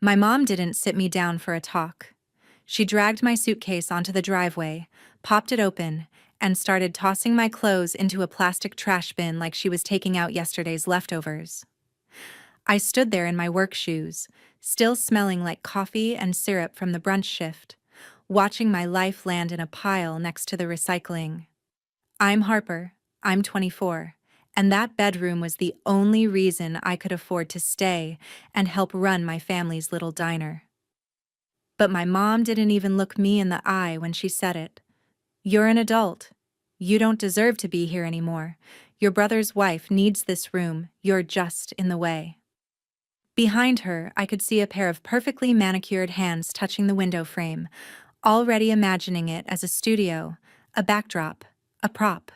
My mom didn't sit me down for a talk. She dragged my suitcase onto the driveway, popped it open, and started tossing my clothes into a plastic trash bin like she was taking out yesterday's leftovers. I stood there in my work shoes, still smelling like coffee and syrup from the brunch shift, watching my life land in a pile next to the recycling. I'm Harper, I'm 24, and that bedroom was the only reason I could afford to stay and help run my family's little diner. But my mom didn't even look me in the eye when she said it. "You're an adult. You don't deserve to be here anymore. Your brother's wife needs this room. You're just in the way." Behind her, I could see a pair of perfectly manicured hands touching the window frame, already imagining it as a studio, a backdrop, a prop.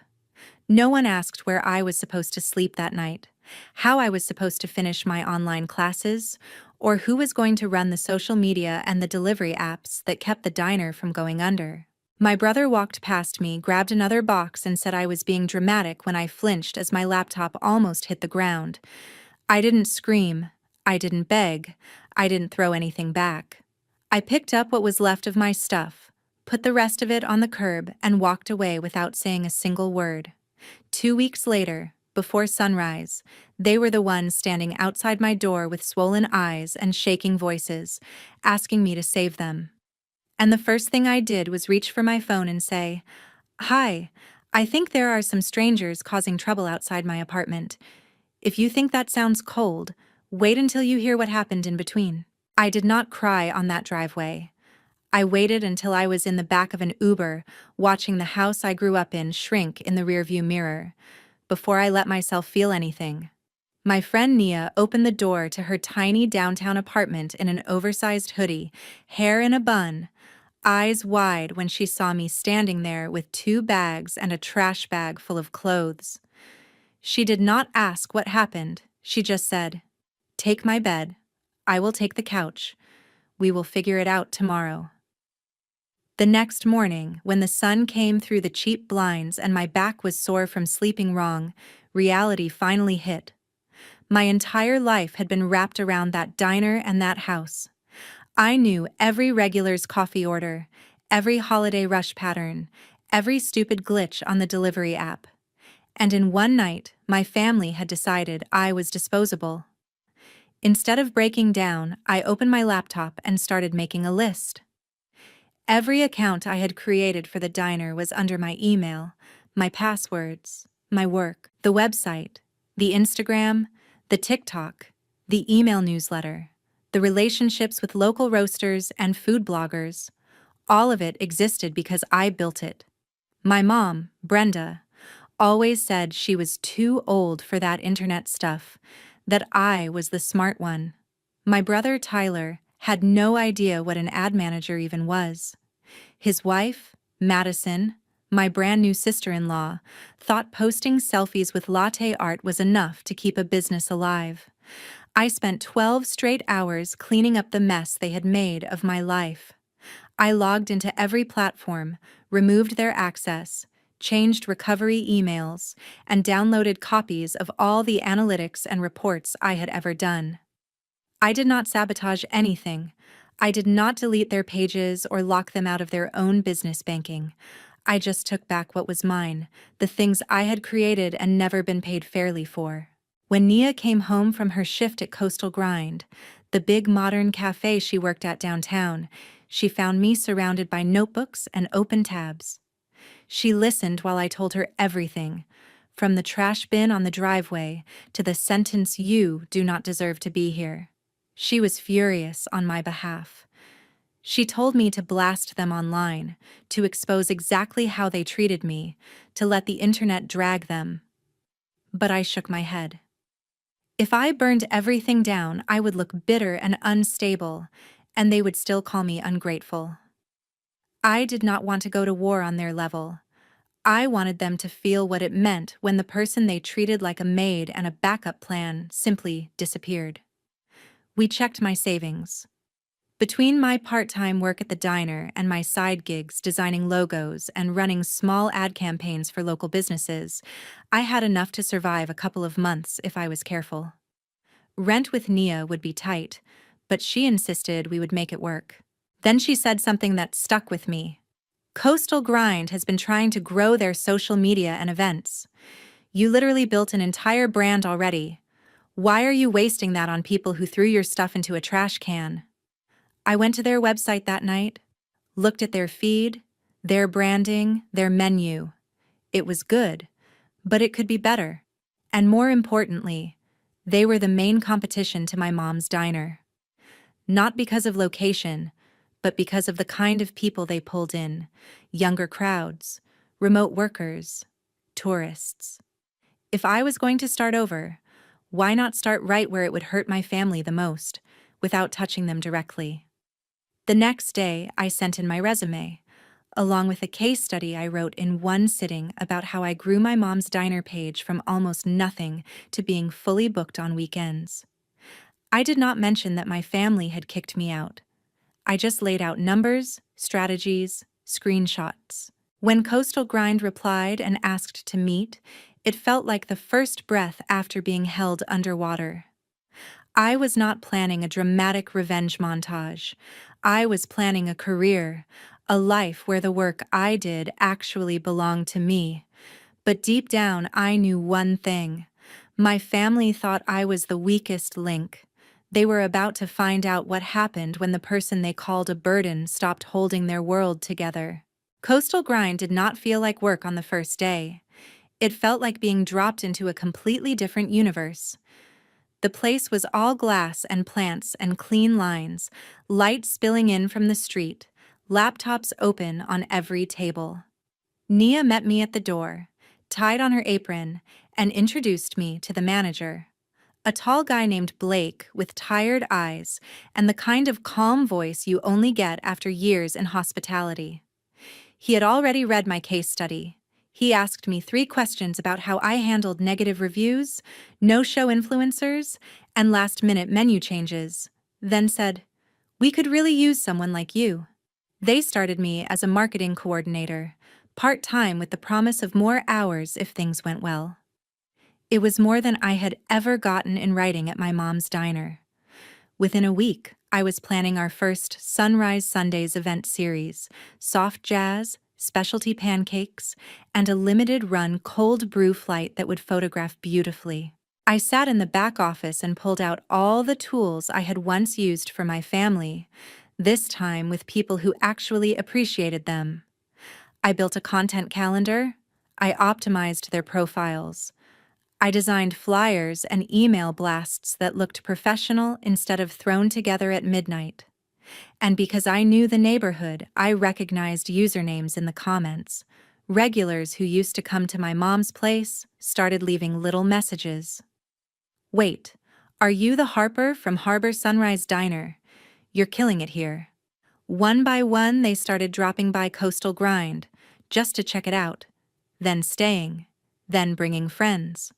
No one asked where I was supposed to sleep that night, how I was supposed to finish my online classes, or who was going to run the social media and the delivery apps that kept the diner from going under. My brother walked past me, grabbed another box, and said I was being dramatic when I flinched as my laptop almost hit the ground. I didn't scream. I didn't beg. I didn't throw anything back. I picked up what was left of my stuff, put the rest of it on the curb, and walked away without saying a single word. 2 weeks later, before sunrise, they were the ones standing outside my door with swollen eyes and shaking voices, asking me to save them. And the first thing I did was reach for my phone and say, "Hi, I think there are some strangers causing trouble outside my apartment. If you think that sounds cold, wait until you hear what happened in between." I did not cry on that driveway. I waited until I was in the back of an Uber, watching the house I grew up in shrink in the rearview mirror, before I let myself feel anything. My friend Nia opened the door to her tiny downtown apartment in an oversized hoodie, hair in a bun, eyes wide when she saw me standing there with 2 bags and a trash bag full of clothes. She did not ask what happened. She just said, "Take my bed. I will take the couch. We will figure it out tomorrow." The next morning, when the sun came through the cheap blinds and my back was sore from sleeping wrong, reality finally hit. My entire life had been wrapped around that diner and that house. I knew every regular's coffee order, every holiday rush pattern, every stupid glitch on the delivery app. And in one night, my family had decided I was disposable. Instead of breaking down, I opened my laptop and started making a list. Every account I had created for the diner was under my email, my passwords, my work, the website, the Instagram, the TikTok, the email newsletter, the relationships with local roasters and food bloggers. All of it existed because I built it. My mom, Brenda, always said she was too old for that internet stuff, that I was the smart one. My brother, Tyler, had no idea what an ad manager even was. His wife, Madison, my brand new sister-in-law, thought posting selfies with latte art was enough to keep a business alive. I spent 12 straight hours cleaning up the mess they had made of my life. I logged into every platform, removed their access, changed recovery emails, and downloaded copies of all the analytics and reports I had ever done. I did not sabotage anything. I did not delete their pages or lock them out of their own business banking. I just took back what was mine, the things I had created and never been paid fairly for. When Nia came home from her shift at Coastal Grind, the big modern cafe she worked at downtown, she found me surrounded by notebooks and open tabs. She listened while I told her everything, from the trash bin on the driveway to the sentence, "You do not deserve to be here." She was furious on my behalf. She told me to blast them online, to expose exactly how they treated me, to let the internet drag them. But I shook my head. If I burned everything down, I would look bitter and unstable, and they would still call me ungrateful. I did not want to go to war on their level. I wanted them to feel what it meant when the person they treated like a maid and a backup plan simply disappeared. We checked my savings. Between my part-time work at the diner and my side gigs designing logos and running small ad campaigns for local businesses, I had enough to survive a couple of months if I was careful. Rent with Nia would be tight, but she insisted we would make it work. Then she said something that stuck with me. Coastal Grind has been trying to grow their social media and events. You literally built an entire brand already. Why are you wasting that on people who threw your stuff into a trash can? I went to their website that night, looked at their feed, their branding, their menu. It was good, but it could be better. And more importantly, they were the main competition to my mom's diner. Not because of location, but because of the kind of people they pulled in: younger crowds, remote workers, tourists. If I was going to start over, why not start right where it would hurt my family the most, without touching them directly? The next day, I sent in my resume, along with a case study I wrote in one sitting about how I grew my mom's diner page from almost nothing to being fully booked on weekends. I did not mention that my family had kicked me out. I just laid out numbers, strategies, screenshots. When Coastal Grind replied and asked to meet, it felt like the first breath after being held underwater. I was not planning a dramatic revenge montage. I was planning a career, a life where the work I did actually belonged to me. But deep down, I knew one thing. My family thought I was the weakest link. They were about to find out what happened when the person they called a burden stopped holding their world together. Coastal Grind did not feel like work on the first day. It felt like being dropped into a completely different universe. The place was all glass and plants and clean lines, light spilling in from the street, laptops open on every table. Nia met me at the door, tied on her apron, and introduced me to the manager. A tall guy named Blake with tired eyes and the kind of calm voice you only get after years in hospitality. He had already read my case study. He asked me 3 questions about how I handled negative reviews, no-show influencers, and last-minute menu changes, then said, "We could really use someone like you." They started me as a marketing coordinator, part-time with the promise of more hours if things went well. It was more than I had ever gotten in writing at my mom's diner. Within a week, I was planning our first Sunrise Sundays event series: soft jazz, specialty pancakes, and a limited-run cold brew flight that would photograph beautifully. I sat in the back office and pulled out all the tools I had once used for my family, this time with people who actually appreciated them. I built a content calendar. I optimized their profiles. I designed flyers and email blasts that looked professional instead of thrown together at midnight. And because I knew the neighborhood, I recognized usernames in the comments. Regulars who used to come to my mom's place started leaving little messages. "Wait, are you the Harper from Harper Sunrise Diner? You're killing it here." One by one, they started dropping by Coastal Grind, just to check it out, then staying, then bringing friends.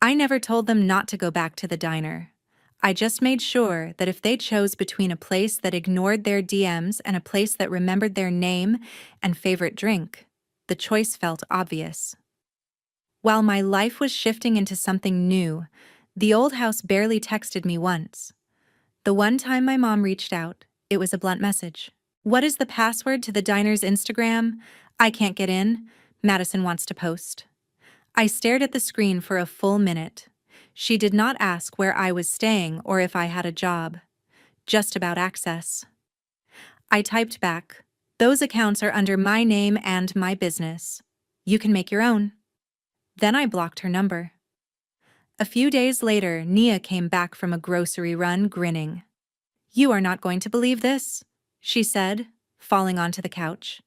I never told them not to go back to the diner. I just made sure that if they chose between a place that ignored their DMs and a place that remembered their name and favorite drink, the choice felt obvious. While my life was shifting into something new, the old house barely texted me once. The one time my mom reached out, it was a blunt message. "What is the password to the diner's Instagram? I can't get in. Madison wants to post." I stared at the screen for a full minute. She did not ask where I was staying or if I had a job. Just about access. I typed back, "Those accounts are under my name and my business. You can make your own." Then I blocked her number. A few days later, Nia came back from a grocery run grinning. "You are not going to believe this," she said, falling onto the couch.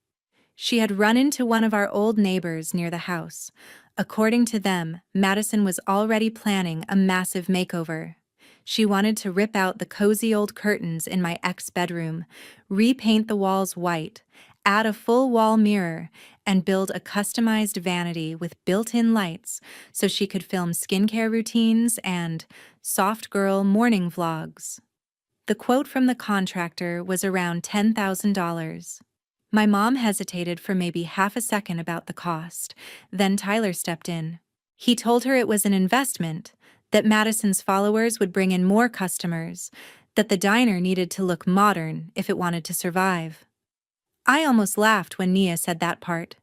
She had run into one of our old neighbors near the house. According to them, Madison was already planning a massive makeover. She wanted to rip out the cozy old curtains in my ex-bedroom, repaint the walls white, add a full wall mirror, and build a customized vanity with built-in lights so she could film skincare routines and soft girl morning vlogs. The quote from the contractor was around $10,000. My mom hesitated for maybe half a second about the cost. Then Tyler stepped in. He told her it was an investment, that Madison's followers would bring in more customers, that the diner needed to look modern if it wanted to survive. I almost laughed when Nia said that part.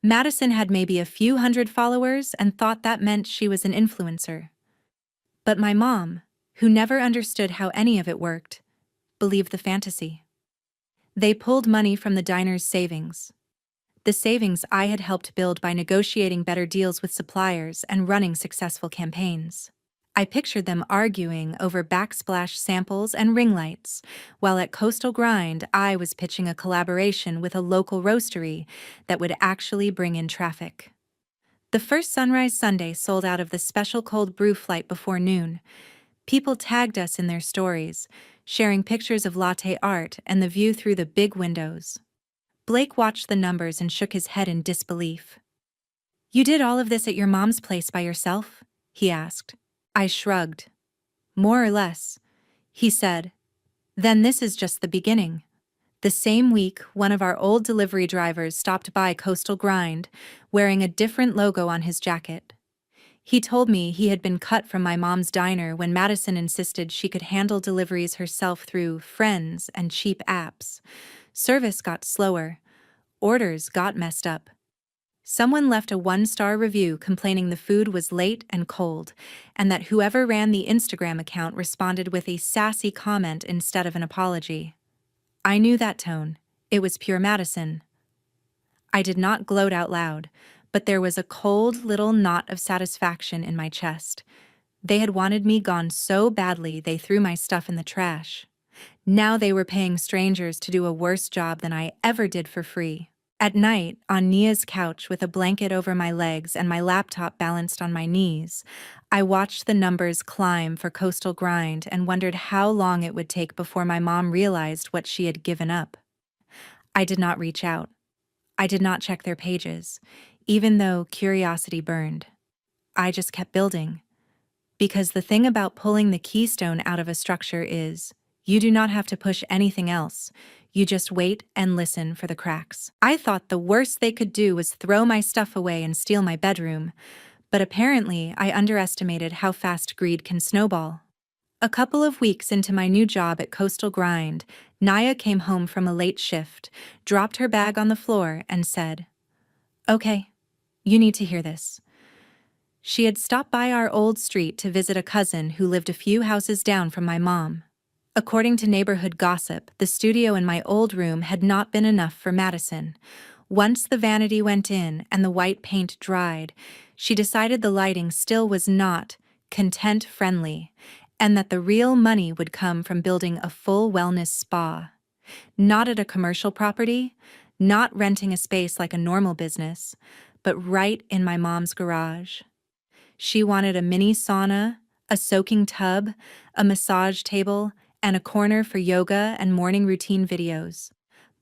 Madison had maybe a few hundred followers and thought that meant she was an influencer. But my mom, who never understood how any of it worked, believed the fantasy. They pulled money from the diner's savings. The savings I had helped build by negotiating better deals with suppliers and running successful campaigns. I pictured them arguing over backsplash samples and ring lights, while at Coastal Grind I was pitching a collaboration with a local roastery that would actually bring in traffic. The first Sunrise Sunday sold out of the special cold brew flight before noon. People tagged us in their stories, sharing pictures of latte art and the view through the big windows. Blake watched the numbers and shook his head in disbelief. "You did all of this at your mom's place by yourself?" he asked. I shrugged. "More or less," he said. "Then this is just the beginning." The same week, one of our old delivery drivers stopped by Coastal Grind, wearing a different logo on his jacket. He told me he had been cut from my mom's diner when Madison insisted she could handle deliveries herself through friends and cheap apps. Service got slower. Orders got messed up. Someone left a 1-star review complaining the food was late and cold, and that whoever ran the Instagram account responded with a sassy comment instead of an apology. I knew that tone. It was pure Madison. I did not gloat out loud, but there was a cold little knot of satisfaction in my chest. They had wanted me gone so badly they threw my stuff in the trash. Now they were paying strangers to do a worse job than I ever did for free. At night, on Nia's couch with a blanket over my legs and my laptop balanced on my knees, I watched the numbers climb for Coastal Grind and wondered how long it would take before my mom realized what she had given up. I did not reach out. I did not check their pages, even though curiosity burned. I just kept building. Because the thing about pulling the keystone out of a structure is, you do not have to push anything else. You just wait and listen for the cracks. I thought the worst they could do was throw my stuff away and steal my bedroom, but apparently I underestimated how fast greed can snowball. A couple of weeks into my new job at Coastal Grind, Naya came home from a late shift, dropped her bag on the floor, and said, "Okay, you need to hear this." She had stopped by our old street to visit a cousin who lived a few houses down from my mom. According to neighborhood gossip, the studio in my old room had not been enough for Madison. Once the vanity went in and the white paint dried, she decided the lighting still was not content-friendly, and that the real money would come from building a full wellness spa. Not at a commercial property, not renting a space like a normal business, but right in my mom's garage. She wanted a mini sauna, a soaking tub, a massage table, and a corner for yoga and morning routine videos,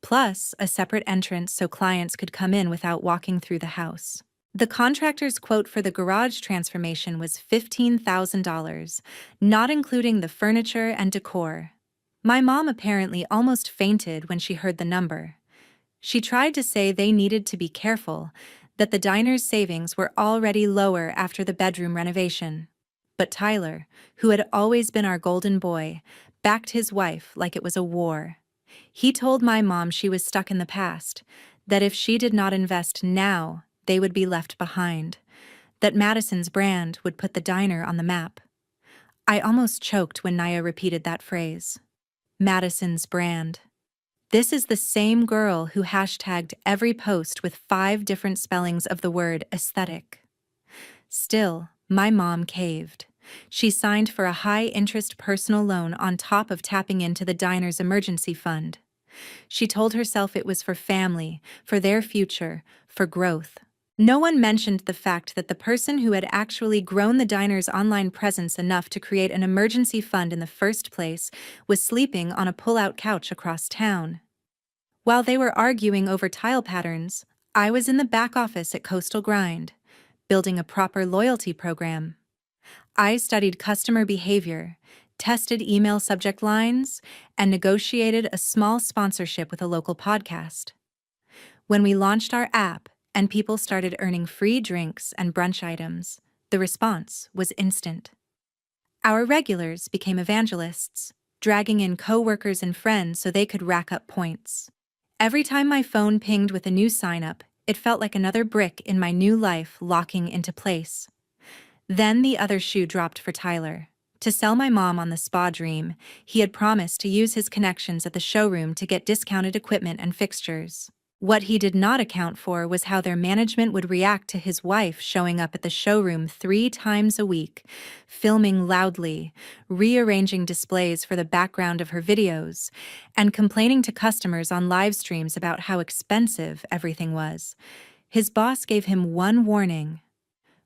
plus a separate entrance so clients could come in without walking through the house. The contractor's quote for the garage transformation was $15,000, not including the furniture and decor. My mom apparently almost fainted when she heard the number. She tried to say they needed to be careful, that the diner's savings were already lower after the bedroom renovation. But Tyler, who had always been our golden boy, backed his wife like it was a war. He told my mom she was stuck in the past, that if she did not invest now, they would be left behind, that Madison's brand would put the diner on the map. I almost choked when Naya repeated that phrase. Madison's brand. This is the same girl who hashtagged every post with 5 different spellings of the word aesthetic. Still, my mom caved. She signed for a high-interest personal loan on top of tapping into the diner's emergency fund. She told herself it was for family, for their future, for growth. No one mentioned the fact that the person who had actually grown the diner's online presence enough to create an emergency fund in the first place was sleeping on a pull-out couch across town. While they were arguing over tile patterns, I was in the back office at Coastal Grind, building a proper loyalty program. I studied customer behavior, tested email subject lines, and negotiated a small sponsorship with a local podcast. When we launched our app and people started earning free drinks and brunch items, the response was instant. Our regulars became evangelists. dragging in coworkers and friends so they could rack up points. Every time my phone pinged with a new sign-up, it felt like another brick in my new life locking into place. Then the other shoe dropped for Tyler. To sell my mom on the spa dream, he had promised to use his connections at the showroom to get discounted equipment and fixtures. What he did not account for was how their management would react to his wife showing up at the showroom 3 times a week, filming loudly, rearranging displays for the background of her videos, and complaining to customers on live streams about how expensive everything was. His boss gave him one warning.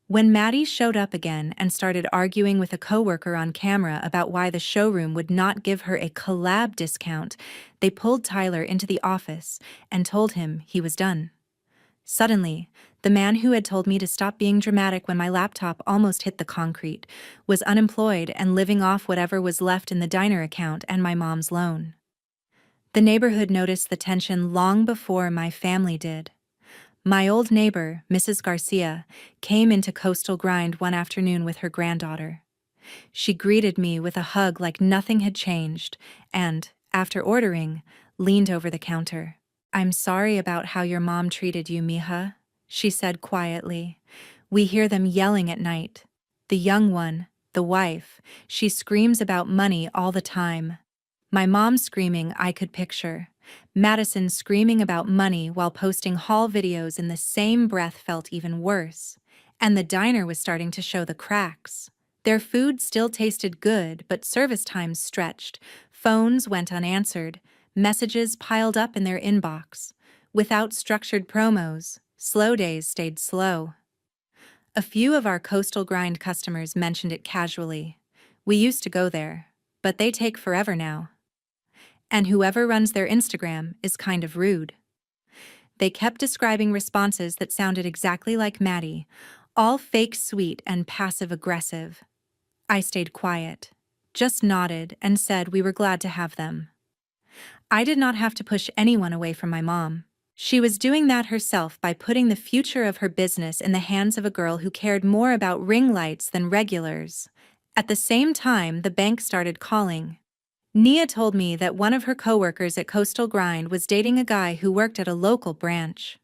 When Maddie showed up again and started arguing with a coworker on camera about why the showroom would not give her a collab discount, they pulled Tyler into the office and told him he was done. Suddenly, the man who had told me to stop being dramatic when my laptop almost hit the concrete was unemployed and living off whatever was left in the diner account and my mom's loan. The neighborhood noticed the tension long before my family did. My old neighbor, Mrs. Garcia, came into Coastal Grind one afternoon with her granddaughter. She greeted me with a hug like nothing had changed and, after ordering, leaned over the counter. "I'm sorry about how your mom treated you, mija," she said quietly. "We hear them yelling at night. The young one, the wife, she screams about money all the time." My mom screaming I could picture. Madison screaming about money while posting haul videos in the same breath felt even worse. And the diner was starting to show the cracks. Their food still tasted good, but service times stretched. Phones went unanswered. Messages piled up in their inbox. Without structured promos, slow days stayed slow. A few of our Coastal Grind customers mentioned it casually. "We used to go there, but they take forever now. And whoever runs their Instagram is kind of rude." They kept describing responses that sounded exactly like Maddie, all fake sweet and passive-aggressive. I stayed quiet, just nodded and said we were glad to have them. I did not have to push anyone away from my mom. She was doing that herself by putting the future of her business in the hands of a girl who cared more about ring lights than regulars. At the same time, the bank started calling. Nia told me that one of her coworkers at Coastal Grind was dating a guy who worked at a local branch.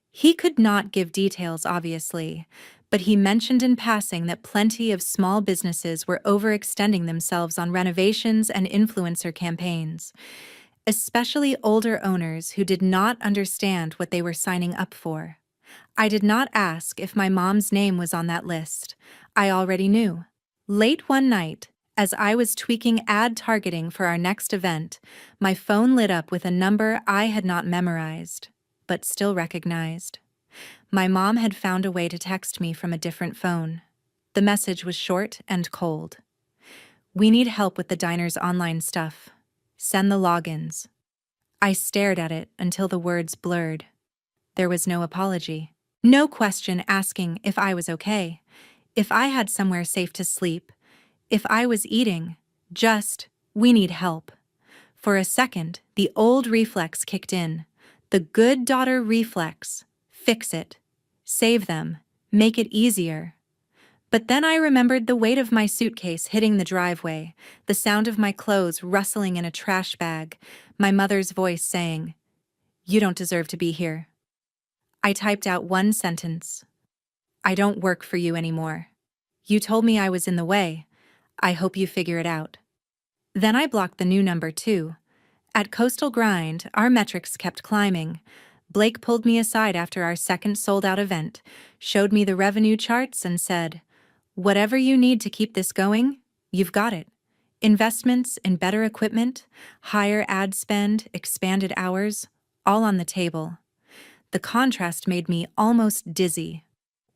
He could not give details, obviously, but he mentioned in passing that plenty of small businesses were overextending themselves on renovations and influencer campaigns, especially older owners who did not understand what they were signing up for. I did not ask if my mom's name was on that list. I already knew. Late one night, as I was tweaking ad targeting for our next event, my phone lit up with a number I had not memorized, but still recognized. My mom had found a way to text me from a different phone. The message was short and cold. "We need help with the diner's online stuff. Send the logins." I stared at it until the words blurred. There was no apology. No question asking if I was okay, if I had somewhere safe to sleep, if I was eating. Just, "We need help." For a second, the old reflex kicked in. The good daughter reflex. Fix it. Save them. Make it easier. But then I remembered the weight of my suitcase hitting the driveway, the sound of my clothes rustling in a trash bag, my mother's voice saying, "You don't deserve to be here." I typed out one sentence. "I don't work for you anymore. You told me I was in the way. I hope you figure it out." Then I blocked the new number too. At Coastal Grind, our metrics kept climbing. Blake pulled me aside after our second sold-out event, showed me the revenue charts and said, "Whatever you need to keep this going, you've got it. Investments in better equipment, higher ad spend, expanded hours, all on the table." The contrast made me almost dizzy.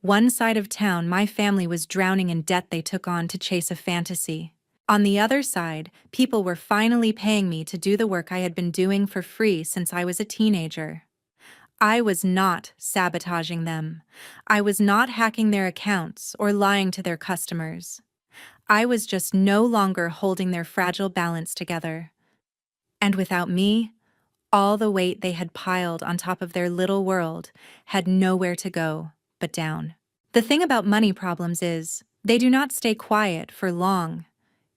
One side of town, my family was drowning in debt they took on to chase a fantasy. On the other side, people were finally paying me to do the work I had been doing for free since I was a teenager. I was not sabotaging them. I was not hacking their accounts or lying to their customers. I was just no longer holding their fragile balance together. And without me, all the weight they had piled on top of their little world had nowhere to go but down. The thing about money problems is, they do not stay quiet for long.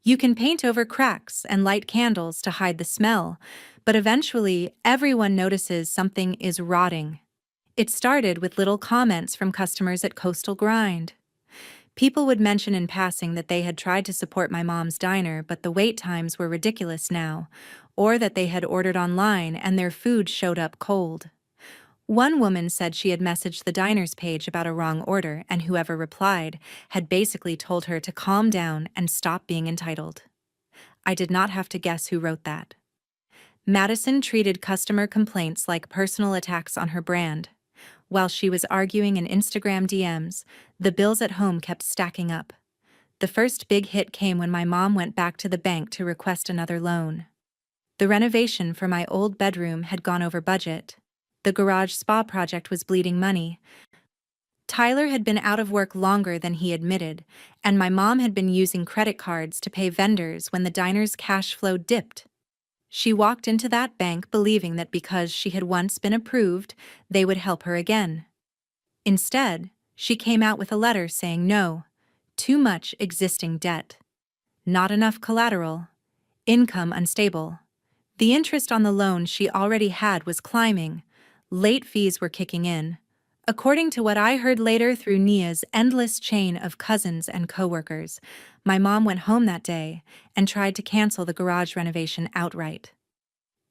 You can paint over cracks and light candles to hide the smell, but eventually everyone notices something is rotting. It started with little comments from customers at Coastal Grind. People would mention in passing that they had tried to support my mom's diner, but the wait times were ridiculous now, or that they had ordered online and their food showed up cold. One woman said she had messaged the diner's page about a wrong order, and whoever replied had basically told her to calm down and stop being entitled. I did not have to guess who wrote that. Madison treated customer complaints like personal attacks on her brand. While she was arguing in Instagram DMs, the bills at home kept stacking up. The first big hit came when my mom went back to the bank to request another loan. The renovation for my old bedroom had gone over budget. The garage spa project was bleeding money. Tyler had been out of work longer than he admitted, and my mom had been using credit cards to pay vendors when the diner's cash flow dipped. She walked into that bank believing that because she had once been approved, they would help her again. Instead, she came out with a letter saying no, too much existing debt, not enough collateral, income unstable. The interest on the loan she already had was climbing, late fees were kicking in. According to what I heard later through Nia's endless chain of cousins and coworkers, my mom went home that day and tried to cancel the garage renovation outright.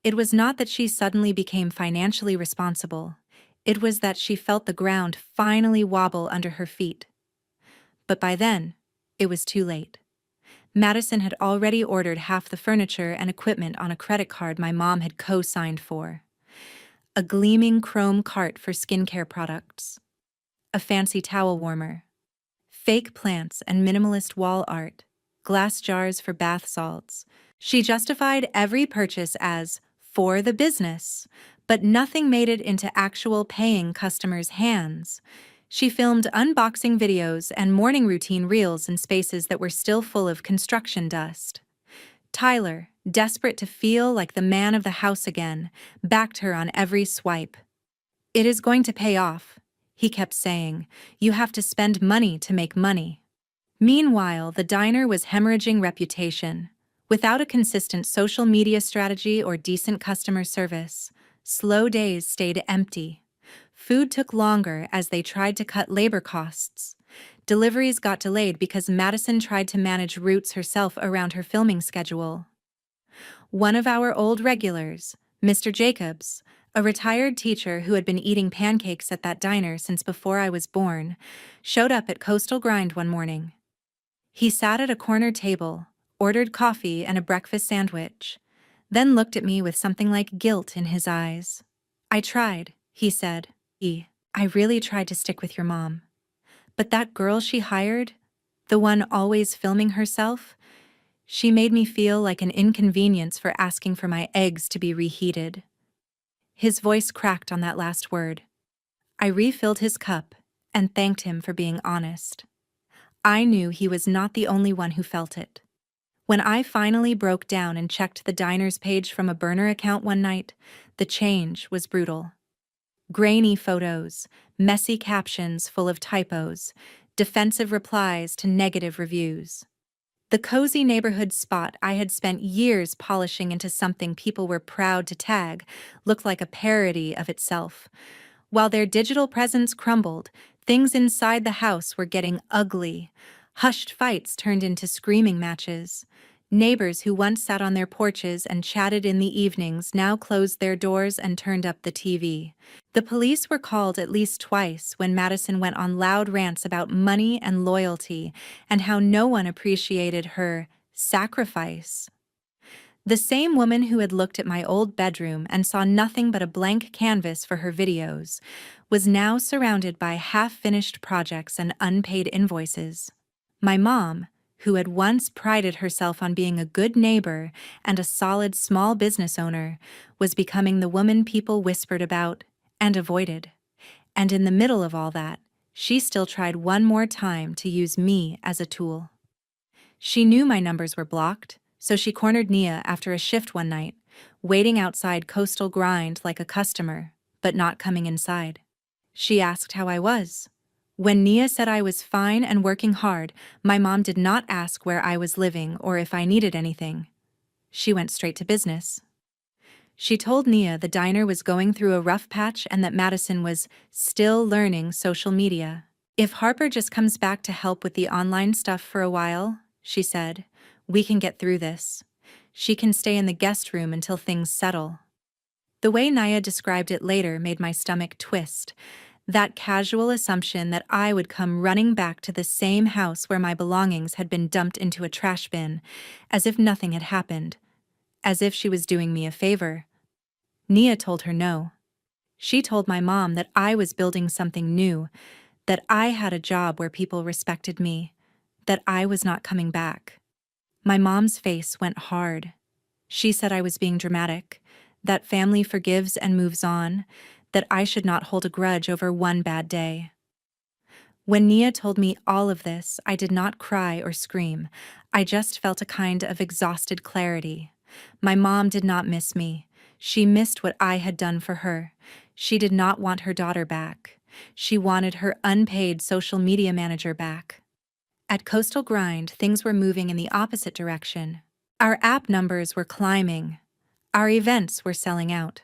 It was not that she suddenly became financially responsible. It was that she felt the ground finally wobble under her feet. But by then, it was too late. Madison had already ordered half the furniture and equipment on a credit card my mom had co-signed for. A gleaming chrome cart for skincare products, a fancy towel warmer, fake plants and minimalist wall art, glass jars for bath salts. She justified every purchase as for the business, but nothing made it into actual paying customers' hands. She filmed unboxing videos and morning routine reels in spaces that were still full of construction dust. Tyler, desperate to feel like the man of the house again, backed her on every swipe. "It is going to pay off," he kept saying. "You have to spend money to make money." Meanwhile, the diner was hemorrhaging reputation. Without a consistent social media strategy or decent customer service, slow days stayed empty. Food took longer as they tried to cut labor costs. Deliveries got delayed because Madison tried to manage routes herself around her filming schedule. One of our old regulars, Mr. Jacobs, a retired teacher who had been eating pancakes at that diner since before I was born, showed up at Coastal Grind one morning. He sat at a corner table, ordered coffee and a breakfast sandwich, then looked at me with something like guilt in his eyes. "I tried," he said. "I really tried to stick with your mom. But that girl she hired, the one always filming herself, she made me feel like an inconvenience for asking for my eggs to be reheated." His voice cracked on that last word. I refilled his cup and thanked him for being honest. I knew he was not the only one who felt it. When I finally broke down and checked the diner's page from a burner account one night, the change was brutal. Grainy photos, messy captions full of typos, defensive replies to negative reviews. The cozy neighborhood spot I had spent years polishing into something people were proud to tag looked like a parody of itself. While their digital presence crumbled, things inside the house were getting ugly. Hushed fights turned into screaming matches. Neighbors who once sat on their porches and chatted in the evenings now closed their doors and turned up the TV. The police were called at least twice when Madison went on loud rants about money and loyalty and how no one appreciated her sacrifice. The same woman who had looked at my old bedroom and saw nothing but a blank canvas for her videos was now surrounded by half-finished projects and unpaid invoices. My mom, who had once prided herself on being a good neighbor and a solid small business owner, was becoming the woman people whispered about and avoided. And in the middle of all that, she still tried one more time to use me as a tool. She knew my numbers were blocked, so she cornered Nia after a shift one night, waiting outside Coastal Grind like a customer, but not coming inside. She asked how I was, When Nia said I was fine and working hard, my mom did not ask where I was living or if I needed anything. She went straight to business. She told Nia the diner was going through a rough patch and that Madison was still learning social media. If Harper just comes back to help with the online stuff for a while, she said, we can get through this. She can stay in the guest room until things settle. The way Nia described it later made my stomach twist. That casual assumption that I would come running back to the same house where my belongings had been dumped into a trash bin, as if nothing had happened, as if she was doing me a favor. Nia told her no. She told my mom that I was building something new, that I had a job where people respected me, that I was not coming back. My mom's face went hard. She said I was being dramatic, that family forgives and moves on, that I should not hold a grudge over one bad day. When Nia told me all of this, I did not cry or scream. I just felt a kind of exhausted clarity. My mom did not miss me. She missed what I had done for her. She did not want her daughter back. She wanted her unpaid social media manager back. At Coastal Grind, things were moving in the opposite direction. Our app numbers were climbing. Our events were selling out.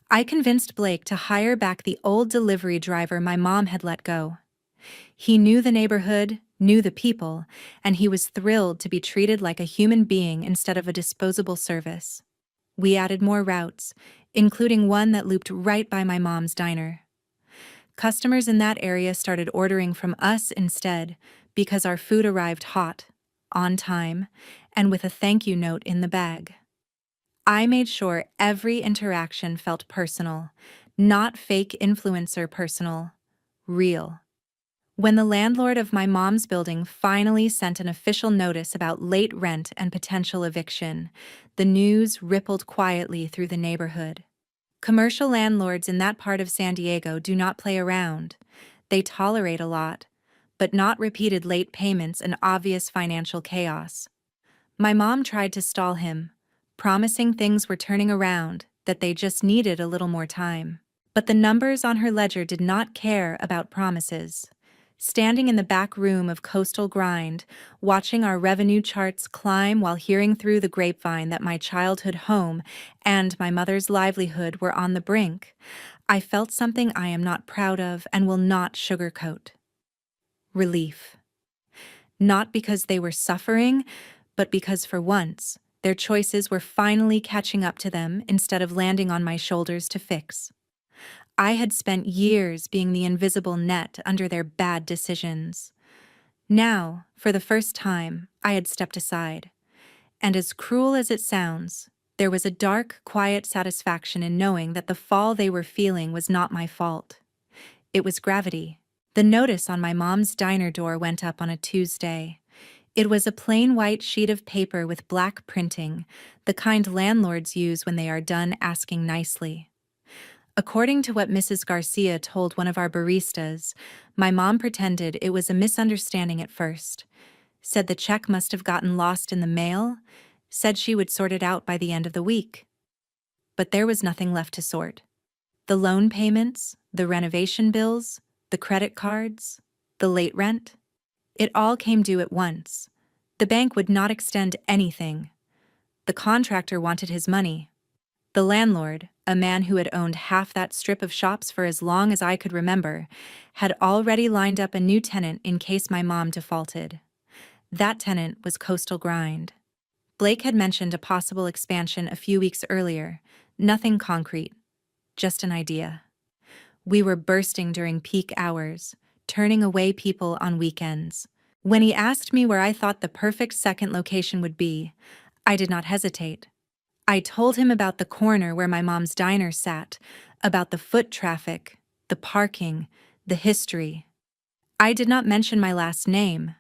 I convinced Blake to hire back the old delivery driver my mom had let go. He knew the neighborhood, knew the people, and he was thrilled to be treated like a human being instead of a disposable service. We added more routes, including one that looped right by my mom's diner. Customers in that area started ordering from us instead because our food arrived hot, on time, and with a thank you note in the bag. I made sure every interaction felt personal, not fake influencer personal, real. When the landlord of my mom's building finally sent an official notice about late rent and potential eviction, the news rippled quietly through the neighborhood. Commercial landlords in that part of San Diego do not play around. They tolerate a lot, but not repeated late payments and obvious financial chaos. My mom tried to stall him, promising things were turning around, that they just needed a little more time. But the numbers on her ledger did not care about promises. Standing in the back room of Coastal Grind, watching our revenue charts climb while hearing through the grapevine that my childhood home and my mother's livelihood were on the brink, I felt something I am not proud of and will not sugarcoat. Relief. Not because they were suffering, but because for once, their choices were finally catching up to them instead of landing on my shoulders to fix. I had spent years being the invisible net under their bad decisions. Now, for the first time, I had stepped aside. And as cruel as it sounds, there was a dark, quiet satisfaction in knowing that the fall they were feeling was not my fault. It was gravity. The notice on my mom's diner door went up on a Tuesday. It was a plain white sheet of paper with black printing, the kind landlords use when they are done asking nicely. According to what Mrs. Garcia told one of our baristas, my mom pretended it was a misunderstanding at first, said the check must have gotten lost in the mail, said she would sort it out by the end of the week. But there was nothing left to sort. The loan payments, the renovation bills, the credit cards, the late rent. It all came due at once. The bank would not extend anything. The contractor wanted his money. The landlord, a man who had owned half that strip of shops for as long as I could remember, had already lined up a new tenant in case my mom defaulted. That tenant was Coastal Grind. Blake had mentioned a possible expansion a few weeks earlier, nothing concrete, just an idea. We were bursting during peak hours, turning away people on weekends. When he asked me where I thought the perfect second location would be, I did not hesitate. I told him about the corner where my mom's diner sat, about the foot traffic, the parking, the history. I did not mention my last name.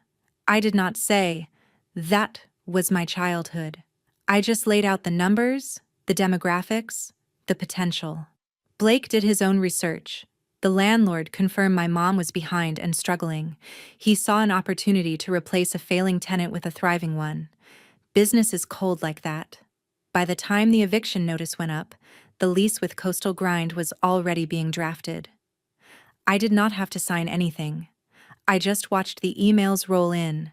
I did not say, that was my childhood. I just laid out the numbers, the demographics, the potential. Blake did his own research. The landlord confirmed my mom was behind and struggling. He saw an opportunity to replace a failing tenant with a thriving one. Business is cold like that. By the time the eviction notice went up, the lease with Coastal Grind was already being drafted. I did not have to sign anything. I just watched the emails roll in,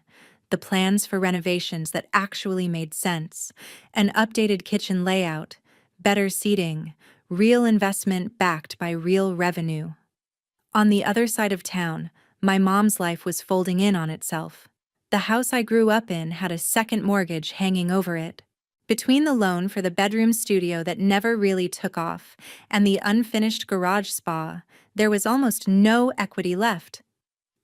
the plans for renovations that actually made sense, an updated kitchen layout, better seating, real investment backed by real revenue. On the other side of town, my mom's life was folding in on itself. The house I grew up in had a second mortgage hanging over it. Between the loan for the bedroom studio that never really took off and the unfinished garage spa, there was almost no equity left.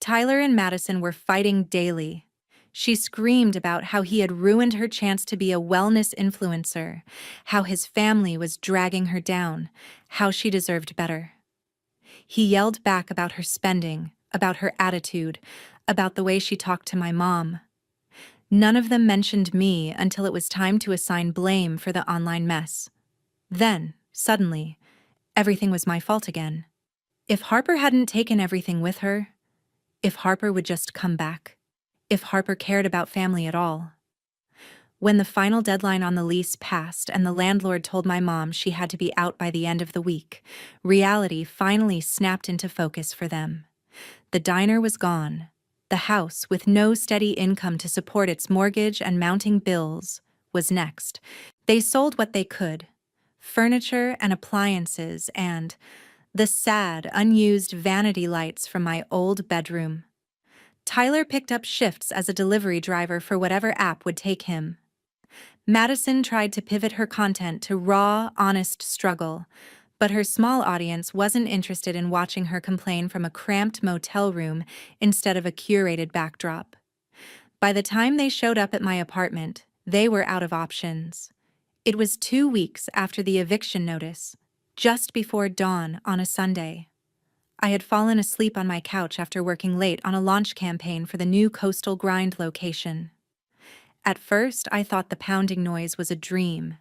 Tyler and Madison were fighting daily. She screamed about how he had ruined her chance to be a wellness influencer, how his family was dragging her down, how she deserved better. He yelled back about her spending, about her attitude, about the way she talked to my mom. None of them mentioned me until it was time to assign blame for the online mess. Then, suddenly, everything was my fault again. If Harper hadn't taken everything with her, if Harper would just come back, if Harper cared about family at all. When the final deadline on the lease passed and the landlord told my mom she had to be out by the end of the week, reality finally snapped into focus for them. The diner was gone. The house, with no steady income to support its mortgage and mounting bills, was next. They sold what they could: furniture and appliances and the sad, unused vanity lights from my old bedroom. Tyler picked up shifts as a delivery driver for whatever app would take him. Madison tried to pivot her content to raw, honest struggle, but her small audience wasn't interested in watching her complain from a cramped motel room instead of a curated backdrop. By the time they showed up at my apartment, they were out of options. It was 2 weeks after the eviction notice, just before dawn on a Sunday. I had fallen asleep on my couch after working late on a launch campaign for the new Coastal Grind location. At first, I thought the pounding noise was a dream.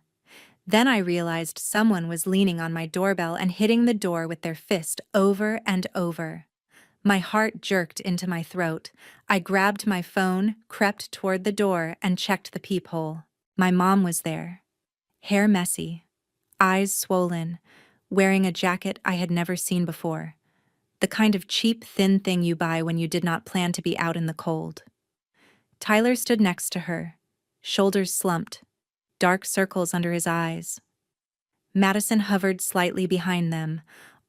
Then I realized someone was leaning on my doorbell and hitting the door with their fist over and over. My heart jerked into my throat. I grabbed my phone, crept toward the door, and checked the peephole. My mom was there. Hair messy, eyes swollen, wearing a jacket I had never seen before. The kind of cheap, thin thing you buy when you did not plan to be out in the cold. Tyler stood next to her, shoulders slumped, dark circles under his eyes. Madison hovered slightly behind them,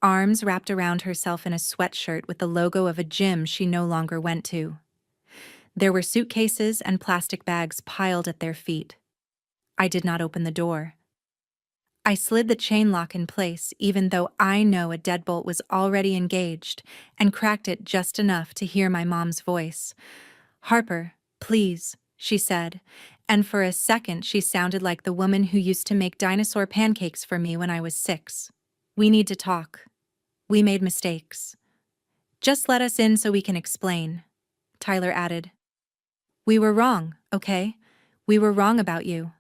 arms wrapped around herself in a sweatshirt with the logo of a gym she no longer went to. There were suitcases and plastic bags piled at their feet. I did not open the door. I slid the chain lock in place, even though I know a deadbolt was already engaged, and cracked it just enough to hear my mom's voice. "Harper, please," she said, and for a second she sounded like the woman who used to make dinosaur pancakes for me when I was 6. "We need to talk. We made mistakes. Just let us in so we can explain," Tyler added. "We were wrong, okay? We were wrong about you.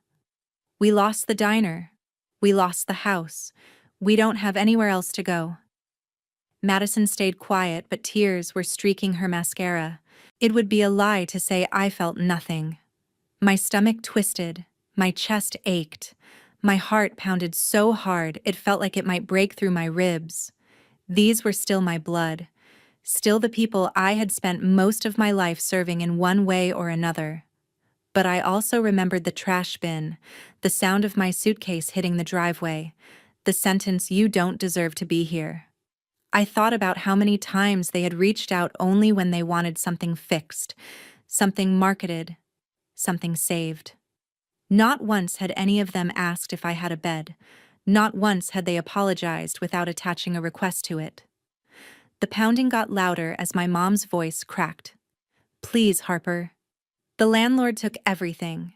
We lost the diner. We lost the house. We don't have anywhere else to go." Madison stayed quiet, but tears were streaking her mascara. It would be a lie to say I felt nothing. My stomach twisted, my chest ached, my heart pounded so hard it felt like it might break through my ribs. These were still my blood, still the people I had spent most of my life serving in one way or another. But I also remembered the trash bin, the sound of my suitcase hitting the driveway, the sentence, "You don't deserve to be here." I thought about how many times they had reached out only when they wanted something fixed, something marketed, something saved. Not once had any of them asked if I had a bed. Not once had they apologized without attaching a request to it. The pounding got louder as my mom's voice cracked. "Please, Harper." The landlord took everything.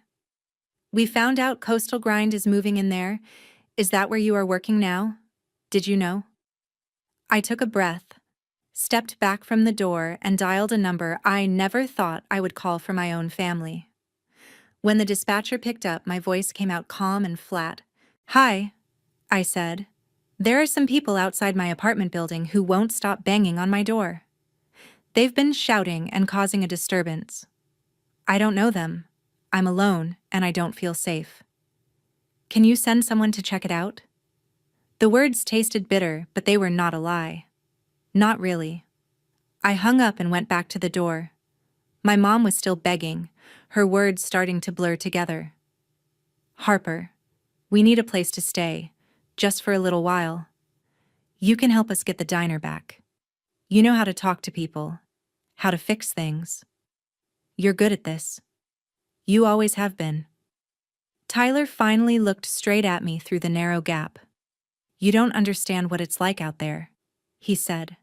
"We found out Coastal Grind is moving in there. Is that where you are working now? Did you know?" I took a breath, stepped back from the door, and dialed a number I never thought I would call for my own family. When the dispatcher picked up, my voice came out calm and flat. "Hi," I said. "There are some people outside my apartment building who won't stop banging on my door. They've been shouting and causing a disturbance. I don't know them. I'm alone, and I don't feel safe. Can you send someone to check it out?" The words tasted bitter, but they were not a lie. Not really. I hung up and went back to the door. My mom was still begging, her words starting to blur together. Harper, we need a place to stay, just for a little while. You can help us get the diner back. You know how to talk to people, how to fix things. You're good at this. You always have been. Tyler finally looked straight at me through the narrow gap. You don't understand what it's like out there, he said.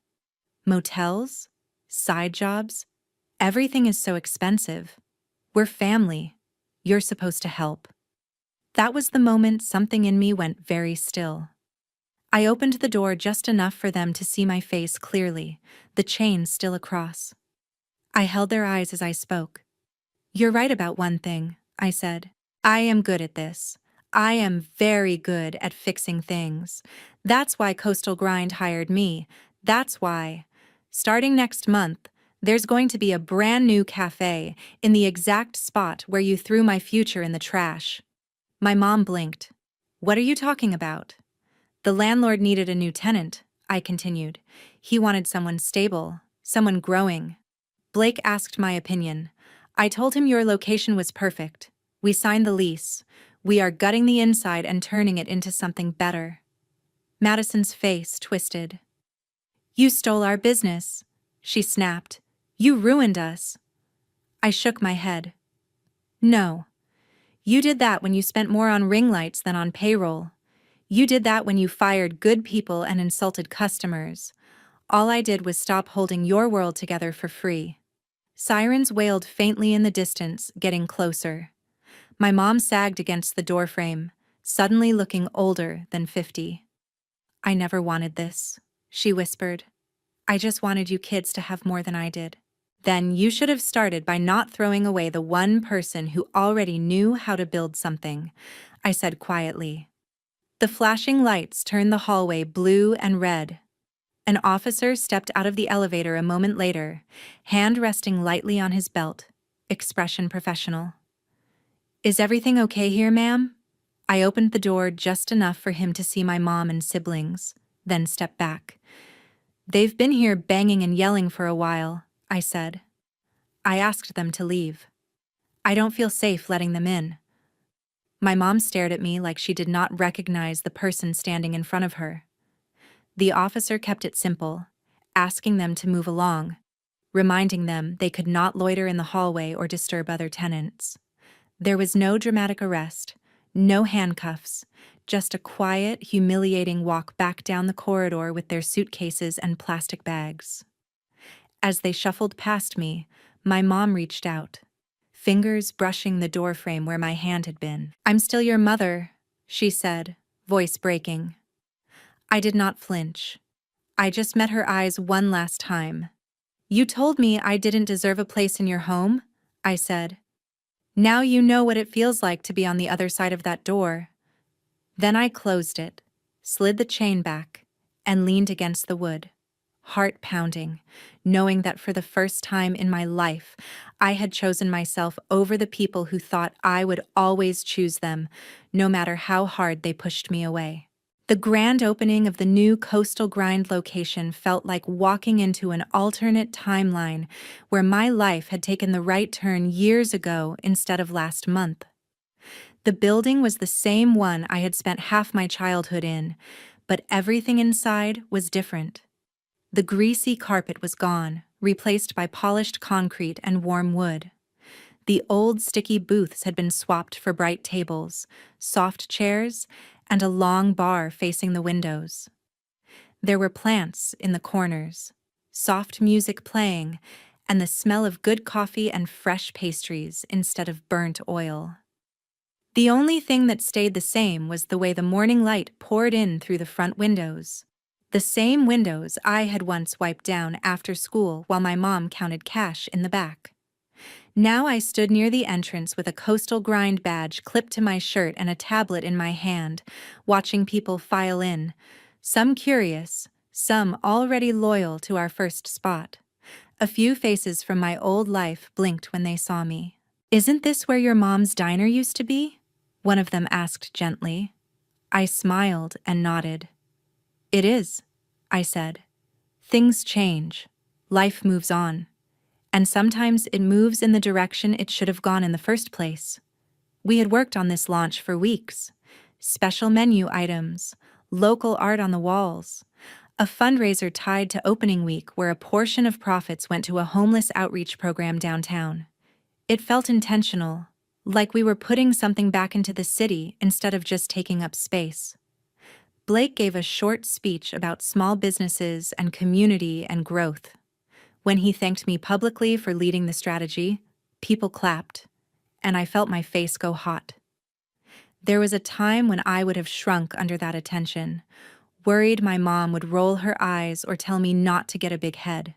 Motels? Side jobs? Everything is so expensive. We're family. You're supposed to help. That was the moment something in me went very still. I opened the door just enough for them to see my face clearly, the chain still across. I held their eyes as I spoke. You're right about one thing, I said. I am good at this. I am very good at fixing things. That's why Coastal Grind hired me. That's why. Starting next month, there's going to be a brand new cafe in the exact spot where you threw my future in the trash. My mom blinked. What are you talking about? The landlord needed a new tenant, I continued. He wanted someone stable, someone growing. Blake asked my opinion. I told him your location was perfect. We signed the lease. We are gutting the inside and turning it into something better. Madison's face twisted. You stole our business, she snapped. You ruined us. I shook my head. No. You did that when you spent more on ring lights than on payroll. You did that when you fired good people and insulted customers. All I did was stop holding your world together for free. Sirens wailed faintly in the distance, getting closer. My mom sagged against the doorframe, suddenly looking older than 50. I never wanted this, she whispered. I just wanted you kids to have more than I did. Then you should have started by not throwing away the one person who already knew how to build something, I said quietly. The flashing lights turned the hallway blue and red. An officer stepped out of the elevator a moment later, hand resting lightly on his belt, expression professional. Is everything okay here, ma'am? I opened the door just enough for him to see my mom and siblings, then stepped back. They've been here banging and yelling for a while, I said. I asked them to leave. I don't feel safe letting them in. My mom stared at me like she did not recognize the person standing in front of her. The officer kept it simple, asking them to move along, reminding them they could not loiter in the hallway or disturb other tenants. There was no dramatic arrest, no handcuffs, just a quiet, humiliating walk back down the corridor with their suitcases and plastic bags. As they shuffled past me, my mom reached out, fingers brushing the doorframe where my hand had been. I'm still your mother, she said, voice breaking. I did not flinch. I just met her eyes one last time. You told me I didn't deserve a place in your home, I said. Now you know what it feels like to be on the other side of that door. Then I closed it, slid the chain back, and leaned against the wood, heart pounding, knowing that for the first time in my life, I had chosen myself over the people who thought I would always choose them, no matter how hard they pushed me away. The grand opening of the new Coastal Grind location felt like walking into an alternate timeline where my life had taken the right turn years ago instead of last month. The building was the same one I had spent half my childhood in, but everything inside was different. The greasy carpet was gone, replaced by polished concrete and warm wood. The old sticky booths had been swapped for bright tables, soft chairs, and a long bar facing the windows. There were plants in the corners, soft music playing, and the smell of good coffee and fresh pastries instead of burnt oil. The only thing that stayed the same was the way the morning light poured in through the front windows. The same windows I had once wiped down after school while my mom counted cash in the back. Now I stood near the entrance with a Coastal Grind badge clipped to my shirt and a tablet in my hand, watching people file in, some curious, some already loyal to our first spot. A few faces from my old life blinked when they saw me. Isn't this where your mom's diner used to be? One of them asked gently. I smiled and nodded. It is, I said. Things change. Life moves on. And sometimes it moves in the direction it should have gone in the first place. We had worked on this launch for weeks. Special menu items, local art on the walls, a fundraiser tied to opening week where a portion of profits went to a homeless outreach program downtown. It felt intentional, like we were putting something back into the city instead of just taking up space. Blake gave a short speech about small businesses and community and growth. When he thanked me publicly for leading the strategy, people clapped, and I felt my face go hot. There was a time when I would have shrunk under that attention, worried my mom would roll her eyes or tell me not to get a big head.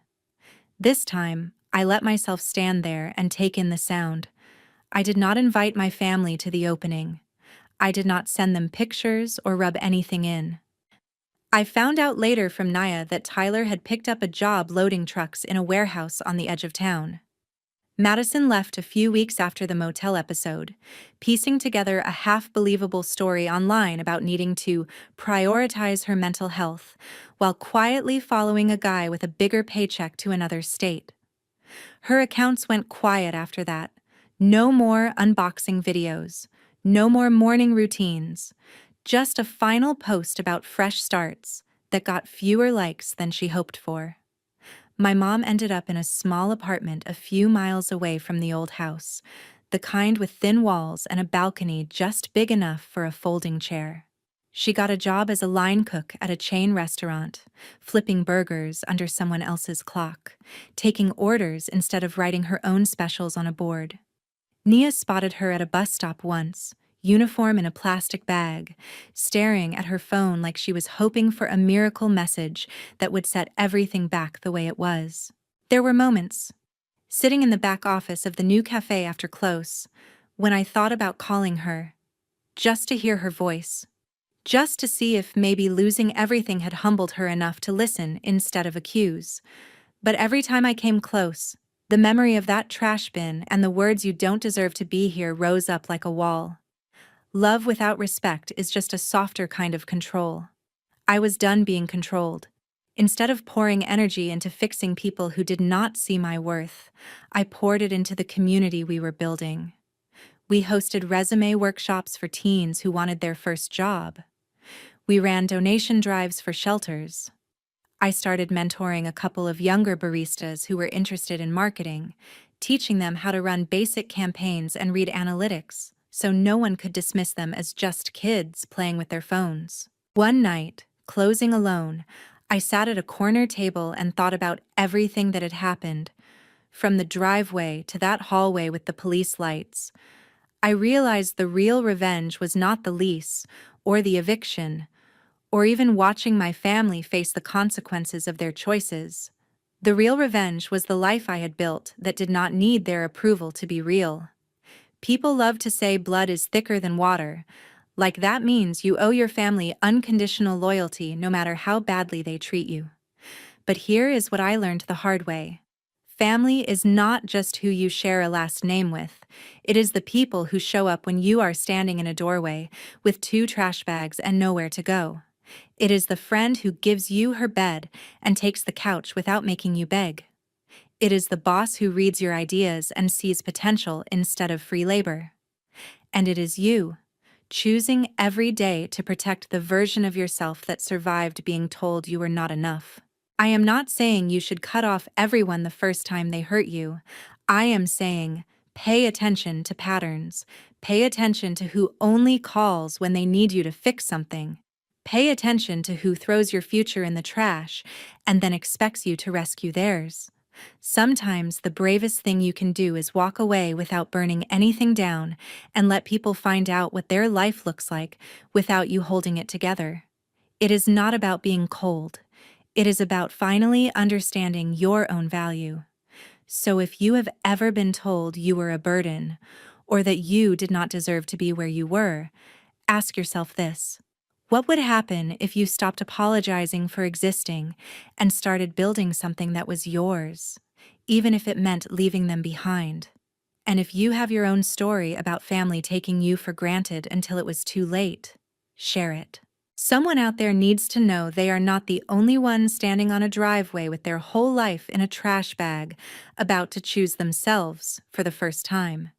This time, I let myself stand there and take in the sound. I did not invite my family to the opening. I did not send them pictures or rub anything in. I found out later from Naya that Tyler had picked up a job loading trucks in a warehouse on the edge of town. Madison left a few weeks after the motel episode, piecing together a half-believable story online about needing to prioritize her mental health while quietly following a guy with a bigger paycheck to another state. Her accounts went quiet after that. No more unboxing videos, no more morning routines, just a final post about fresh starts that got fewer likes than she hoped for. My mom ended up in a small apartment a few miles away from the old house, the kind with thin walls and a balcony just big enough for a folding chair. She got a job as a line cook at a chain restaurant, flipping burgers under someone else's clock, taking orders instead of writing her own specials on a board. Nia spotted her at a bus stop once, uniform in a plastic bag, staring at her phone like she was hoping for a miracle message that would set everything back the way it was. There were moments, sitting in the back office of the new cafe after close, when I thought about calling her, just to hear her voice, just to see if maybe losing everything had humbled her enough to listen instead of accuse. But every time I came close, the memory of that trash bin and the words "you don't deserve to be here" rose up like a wall. Love without respect is just a softer kind of control. I was done being controlled. Instead of pouring energy into fixing people who did not see my worth, I poured it into the community we were building. We hosted resume workshops for teens who wanted their first job. We ran donation drives for shelters. I started mentoring a couple of younger baristas who were interested in marketing, teaching them how to run basic campaigns and read analytics, so no one could dismiss them as just kids playing with their phones. One night, closing alone, I sat at a corner table and thought about everything that had happened, from the driveway to that hallway with the police lights. I realized the real revenge was not the lease, or the eviction, or even watching my family face the consequences of their choices. The real revenge was the life I had built that did not need their approval to be real. People love to say blood is thicker than water, like that means you owe your family unconditional loyalty no matter how badly they treat you. But here is what I learned the hard way. Family is not just who you share a last name with. It is the people who show up when you are standing in a doorway with 2 trash bags and nowhere to go. It is the friend who gives you her bed and takes the couch without making you beg. It is the boss who reads your ideas and sees potential instead of free labor. And it is you, choosing every day to protect the version of yourself that survived being told you were not enough. I am not saying you should cut off everyone the first time they hurt you. I am saying, pay attention to patterns. Pay attention to who only calls when they need you to fix something. Pay attention to who throws your future in the trash and then expects you to rescue theirs. Sometimes the bravest thing you can do is walk away without burning anything down and let people find out what their life looks like without you holding it together. It is not about being cold. It is about finally understanding your own value. So if you have ever been told you were a burden, or that you did not deserve to be where you were, ask yourself this. What would happen if you stopped apologizing for existing and started building something that was yours, even if it meant leaving them behind? And if you have your own story about family taking you for granted until it was too late, share it. Someone out there needs to know they are not the only one standing on a driveway with their whole life in a trash bag, about to choose themselves for the first time.